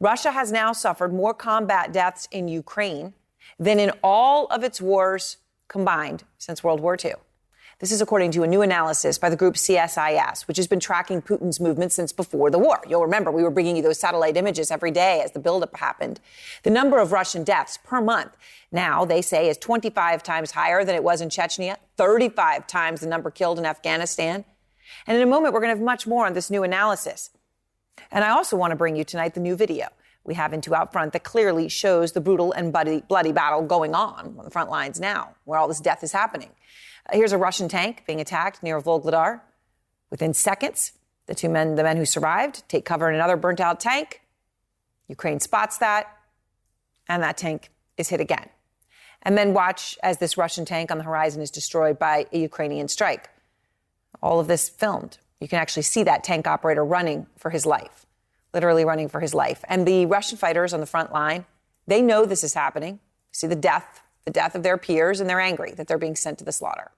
Russia has now suffered more combat deaths in Ukraine than in all of its wars combined since World War II. This is according to a new analysis by the group CSIS, which has been tracking Putin's movements since before the war. You'll remember we were bringing you those satellite images every day as the buildup happened. The number of Russian deaths per month now, they say, is 25 times higher than it was in Chechnya, 35 times the number killed in Afghanistan. And in a moment, we're going to have much more on this new analysis. And I also want to bring you tonight the new video we have into Out Front that clearly shows the brutal and bloody battle going on the front lines now, where all this death is happening. Here's a Russian tank being attacked near Volgodar. Within seconds, the men who survived, take cover in another burnt-out tank. Ukraine spots that, and that tank is hit again. And then watch as this Russian tank on the horizon is destroyed by a Ukrainian strike. All of this filmed. You can actually see that tank operator running for his life, literally running for his life. And the Russian fighters on the front line, they know this is happening. See the death of their peers, and they're angry that they're being sent to the slaughter.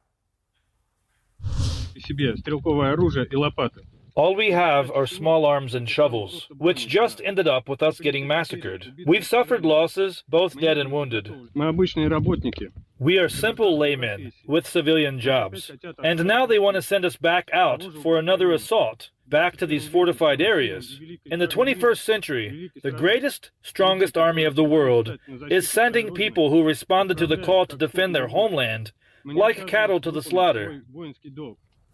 All we have are small arms and shovels, which just ended up with us getting massacred. We've suffered losses, both dead and wounded. We are simple laymen with civilian jobs. And now they want to send us back out for another assault, back to these fortified areas. In the 21st century, the greatest, strongest army of the world is sending people who responded to the call to defend their homeland like cattle to the slaughter.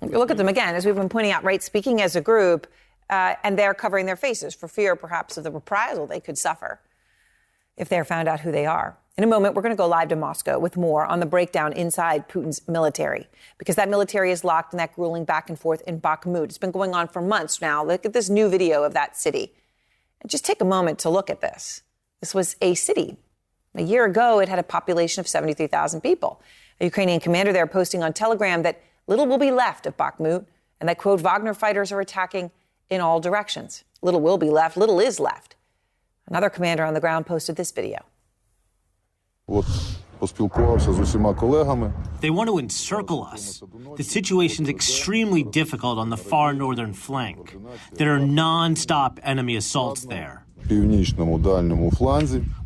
Look at them again, as we've been pointing out, right, speaking as a group, and they're covering their faces for fear, perhaps, of the reprisal they could suffer if they're found out who they are. In a moment, we're going to go live to Moscow with more on the breakdown inside Putin's military, because that military is locked in that grueling back and forth in Bakhmut. It's been going on for months now. Look at this new video of that city. And just take a moment to look at this. This was a city. A year ago, it had a population of 73,000 people. A Ukrainian commander there posting on Telegram that little will be left of Bakhmut, and that, quote, Wagner fighters are attacking in all directions. Little will be left, little is left. Another commander on the ground posted this video. They want to encircle us. The situation's extremely difficult on the far northern flank. There are non-stop enemy assaults there. We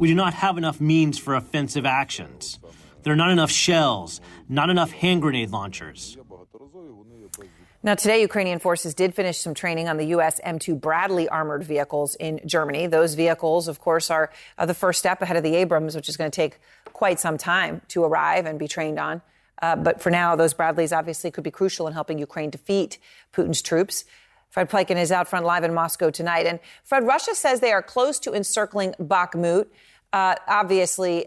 do not have enough means for offensive actions. There are not enough shells, not enough hand grenade launchers. Now, today, Ukrainian forces did finish some training on the U.S. M2 Bradley armored vehicles in Germany. Those vehicles, of course, are the first step ahead of the Abrams, which is going to take quite some time to arrive and be trained on. But for now, those Bradleys obviously could be crucial in helping Ukraine defeat Putin's troops. Fred Pleiken is out front live in Moscow tonight. And Fred, Russia says they are close to encircling Bakhmut. Obviously,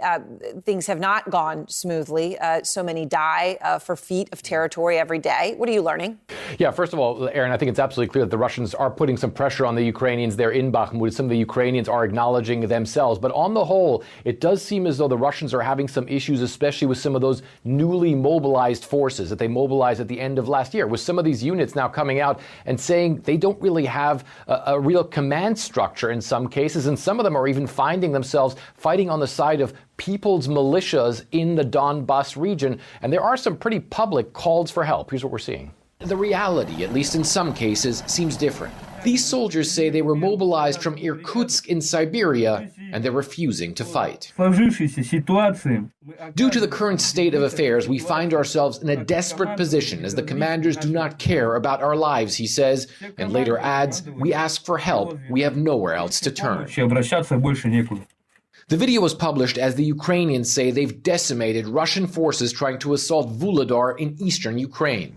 things have not gone smoothly. So many die for feet of territory every day. What are you learning? Yeah, first of all, Aaron, I think it's absolutely clear that the Russians are putting some pressure on the Ukrainians there in Bakhmut. Some of the Ukrainians are acknowledging themselves. But on the whole, it does seem as though the Russians are having some issues, especially with some of those newly mobilized forces that they mobilized at the end of last year, with some of these units now coming out and saying they don't really have a real command structure in some cases. And some of them are even finding themselves fighting on the side of people's militias in the Donbas region. And there are some pretty public calls for help. Here's what we're seeing. The reality, at least in some cases, seems different. These soldiers say they were mobilized from Irkutsk in Siberia, and they're refusing to fight. Due to the current state of affairs, we find ourselves in a desperate position as the commanders do not care about our lives, he says, and later adds, we ask for help, we have nowhere else to turn. The video was published as the Ukrainians say they've decimated Russian forces trying to assault Vuhledar in eastern Ukraine.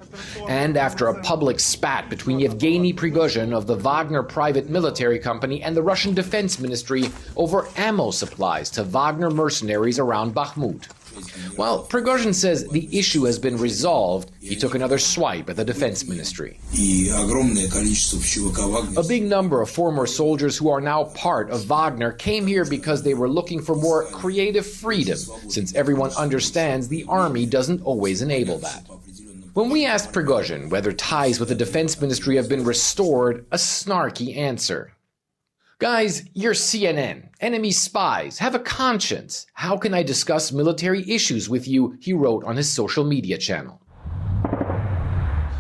And after a public spat between Yevgeny Prigozhin of the Wagner private military company and the Russian Defense Ministry over ammo supplies to Wagner mercenaries around Bakhmut. While Prigozhin says the issue has been resolved, he took another swipe at the Defense Ministry. A big number of former soldiers who are now part of Wagner came here because they were looking for more creative freedom, since everyone understands the army doesn't always enable that. When we asked Prigozhin whether ties with the Defense Ministry have been restored, a snarky answer. Guys, you're CNN, enemy spies, have a conscience. How can I discuss military issues with you, he wrote on his social media channel.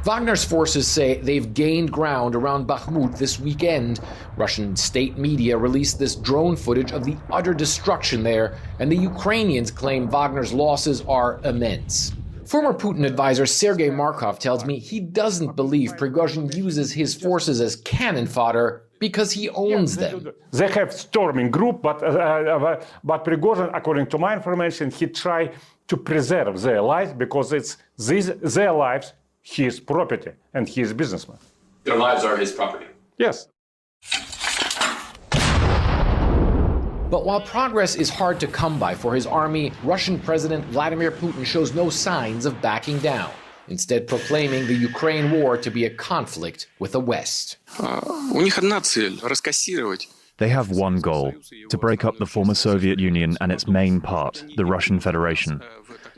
Wagner's forces say they've gained ground around Bakhmut this weekend. Russian state media released this drone footage of the utter destruction there, and the Ukrainians claim Wagner's losses are immense. Former Putin advisor Sergei Markov tells me he doesn't believe Prigozhin uses his forces as cannon fodder because he owns them. They have storming group, but Prigozhin, according to my information, he tried to preserve their lives because it's their lives, his property, and he is a businessman. Their lives are his property. Yes. But while progress is hard to come by for his army, Russian President Vladimir Putin shows no signs of backing down, instead proclaiming the Ukraine war to be a conflict with the West. They have one goal, to break up the former Soviet Union and its main part, the Russian Federation.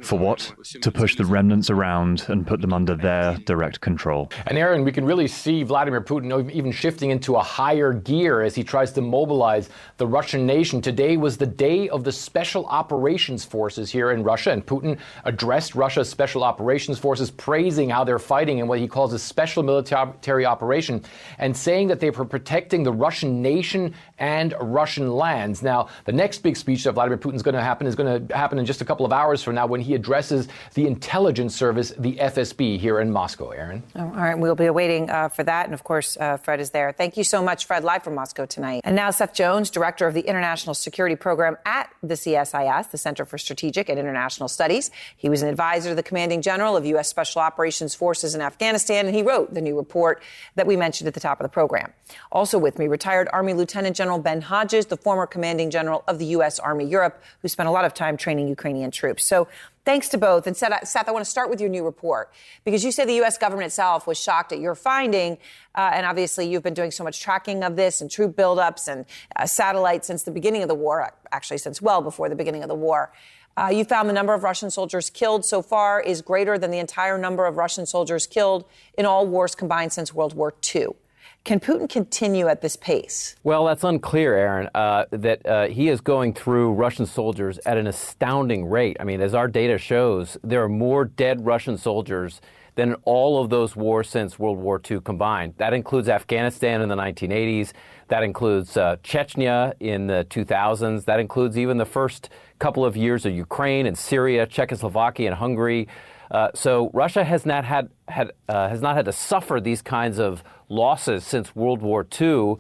For what? To push the remnants around and put them under their direct control. And Aaron, we can really see Vladimir Putin even shifting into a higher gear as he tries to mobilize the Russian nation. Today was the day of the Special Operations Forces here in Russia, and Putin addressed Russia's Special Operations Forces, praising how they're fighting in what he calls a special military operation, and saying that they were protecting the Russian nation and Russian lands. Now, the next big speech that Vladimir Putin's going to happen in just a couple of hours from now, when he addresses the intelligence service, the FSB, here in Moscow. Aaron. All right, we'll be waiting for that. And of course, Fred is there. Thank you so much, Fred, live from Moscow tonight. And now Seth Jones, director of the International Security Program at the CSIS, the Center for Strategic and International Studies. He was an advisor to the commanding general of U.S. Special Operations Forces in Afghanistan, and he wrote the new report that we mentioned at the top of the program. Also with me, retired Army Lieutenant General Ben Hodges, the former commanding general of the U.S. Army Europe, who spent a lot of time training Ukrainian troops. So thanks to both. And Seth, I want to start with your new report, because you say the U.S. government itself was shocked at your finding. And obviously, you've been doing so much tracking of this and troop buildups and satellites since the beginning of the war, actually since well before the beginning of the war. You found the number of Russian soldiers killed so far is greater than the entire number of Russian soldiers killed in all wars combined since World War II. Can Putin continue at this pace? Well, that's unclear, Aaron, that he is going through Russian soldiers at an astounding rate. I mean, as our data shows, there are more dead Russian soldiers than all of those wars since World War II combined. That includes Afghanistan in the 1980s. That includes Chechnya in the 2000s. That includes even the first couple of years of Ukraine and Syria, Czechoslovakia and Hungary. So Russia has not had to suffer these kinds of losses since World War II.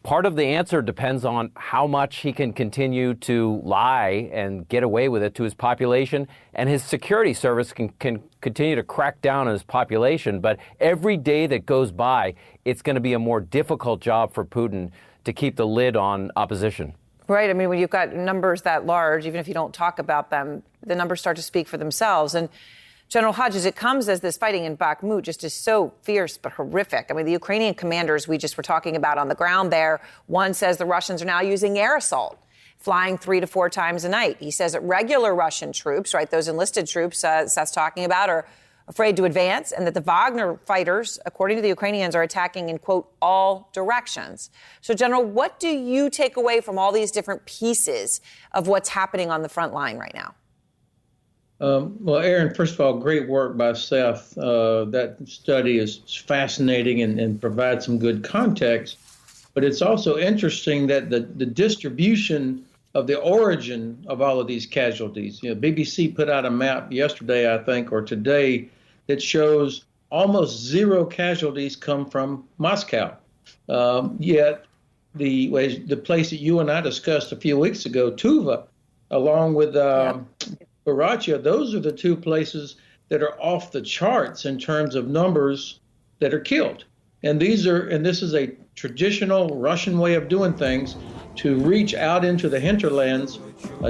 Part of the answer depends on how much he can continue to lie and get away with it to his population, and his security service can continue to crack down on his population. But every day that goes by, it's going to be a more difficult job for Putin to keep the lid on opposition. Right. I mean, when you've got numbers that large, even if you don't talk about them, the numbers start to speak for themselves. And General Hodges, it comes as this fighting in Bakhmut just is so fierce but horrific. I mean, the Ukrainian commanders we just were talking about on the ground there, one says the Russians are now using air assault, flying 3 to 4 times a night. He says that regular Russian troops, right, those enlisted troops Seth's talking about, are afraid to advance, and that the Wagner fighters, according to the Ukrainians, are attacking in, quote, all directions. So, General, what do you take away from all these different pieces of what's happening on the front line right now? Well, Aaron, first of all, great work by Seth. That study is fascinating and provides some good context. But it's also interesting that the distribution of the origin of all of these casualties. You know, BBC put out a map yesterday, I think, or today, that shows almost 0 casualties come from Moscow. Yet the place that you and I discussed a few weeks ago, Tuva, along with Baracha, those are the 2 places that are off the charts in terms of numbers that are killed. And this is a traditional Russian way of doing things, to reach out into the hinterlands,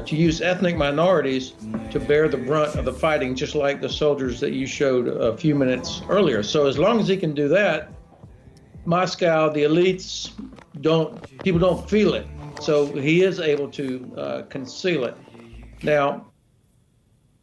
to use ethnic minorities to bear the brunt of the fighting, just like the soldiers that you showed a few minutes earlier. So as long as he can do that, Moscow, the elites, people don't feel it. So he is able to conceal it. Now,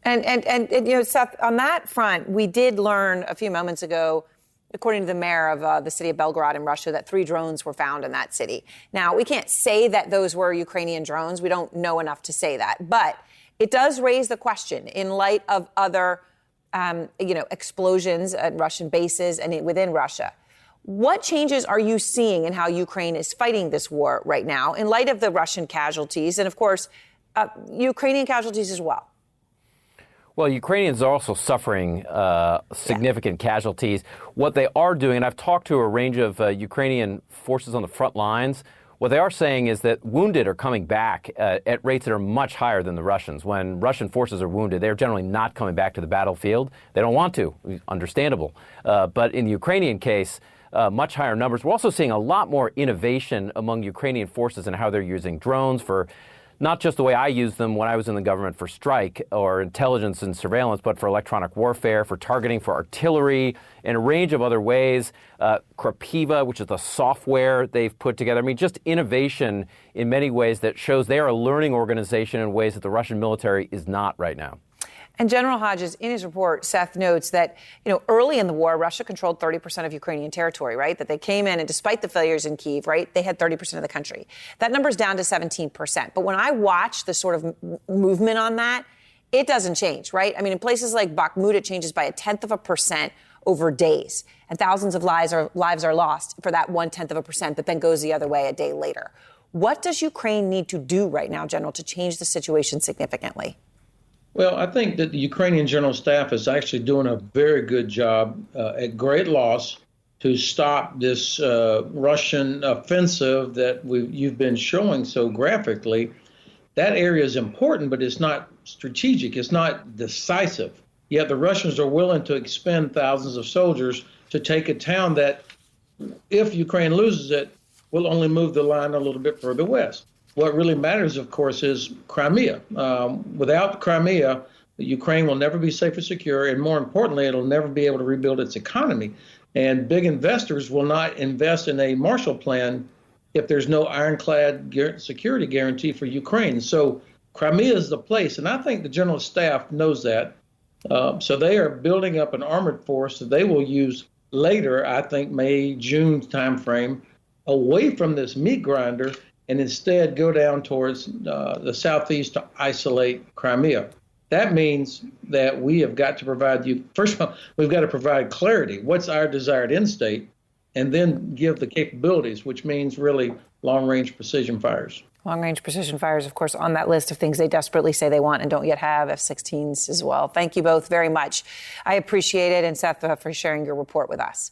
And you know, Seth, on that front, we did learn a few moments ago, according to the mayor of the city of Belgrade in Russia, that 3 drones were found in that city. Now, we can't say that those were Ukrainian drones. We don't know enough to say that. But it does raise the question, in light of other explosions at Russian bases and within Russia. What changes are you seeing in how Ukraine is fighting this war right now in light of the Russian casualties and, of course, Ukrainian casualties as well? Well, Ukrainians are also suffering significant casualties. What they are doing, and I've talked to a range of Ukrainian forces on the front lines, what they are saying is that wounded are coming back at rates that are much higher than the Russians. When Russian forces are wounded, they're generally not coming back to the battlefield. They don't want to, understandable. But in the Ukrainian case, much higher numbers. We're also seeing a lot more innovation among Ukrainian forces in how they're using drones for not just the way I used them when I was in the government for strike or intelligence and surveillance, but for electronic warfare, for targeting, for artillery, and a range of other ways. Krapiva, which is the software they've put together. I mean, just innovation in many ways that shows they are a learning organization in ways that the Russian military is not right now. And General Hodges, in his report, Seth notes that, early in the war, Russia controlled 30% of Ukrainian territory, right? That they came in and despite the failures in Kyiv, right, they had 30% of the country. That number's down to 17%. But when I watch the sort of movement on that, it doesn't change, right? I mean, in places like Bakhmut, it changes by 0.1% over days. And thousands of lives are lost for that 0.1%, but then goes the other way a day later. What does Ukraine need to do right now, General, to change the situation significantly? Well, I think that the Ukrainian General Staff is actually doing a very good job at great loss to stop this Russian offensive that you've been showing so graphically. That area is important, but it's not strategic. It's not decisive. Yet the Russians are willing to expend thousands of soldiers to take a town that, if Ukraine loses it, will only move the line a little bit further west. What really matters, of course, is Crimea. Without Crimea, Ukraine will never be safe or secure, and more importantly, it'll never be able to rebuild its economy. And big investors will not invest in a Marshall Plan if there's no ironclad security guarantee for Ukraine. So Crimea is the place, and I think the General Staff knows that. So they are building up an armored force that they will use later, I think May, June timeframe, away from this meat grinder, and instead go down towards the southeast to isolate Crimea. That means that we have got to provide first of all, we've got to provide clarity. What's our desired end state? And then give the capabilities, which means really long-range precision fires. Long-range precision fires, of course, on that list of things they desperately say they want and don't yet have, F-16s as well. Thank you both very much. I appreciate it, and Seth, for sharing your report with us.